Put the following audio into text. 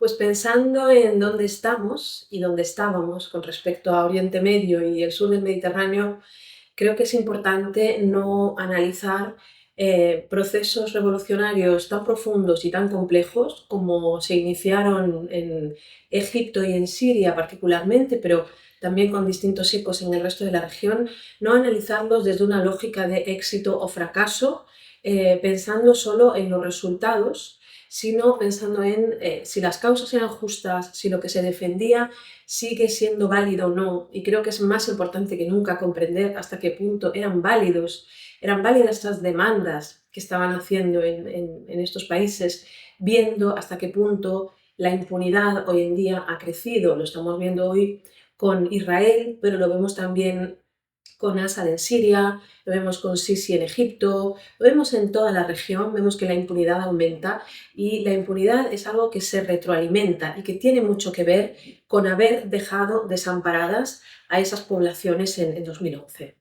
Pues pensando en dónde estamos y dónde estábamos con respecto a Oriente Medio y el sur del Mediterráneo, creo que es importante no analizar procesos revolucionarios tan profundos y tan complejos como se iniciaron en Egipto y en Siria particularmente, pero también con distintos ecos en el resto de la región, no analizarlos desde una lógica de éxito o fracaso, pensando solo en los resultados, sino pensando en si las causas eran justas, si lo que se defendía sigue siendo válido o no. Y creo que es más importante que nunca comprender hasta qué punto eran válidas estas demandas que estaban haciendo en estos países, viendo hasta qué punto la impunidad hoy en día ha crecido. Lo estamos viendo hoy con Israel, pero lo vemos también con Assad en Siria, lo vemos con Sisi en Egipto, lo vemos en toda la región, vemos que la impunidad aumenta y la impunidad es algo que se retroalimenta y que tiene mucho que ver con haber dejado desamparadas a esas poblaciones en 2011.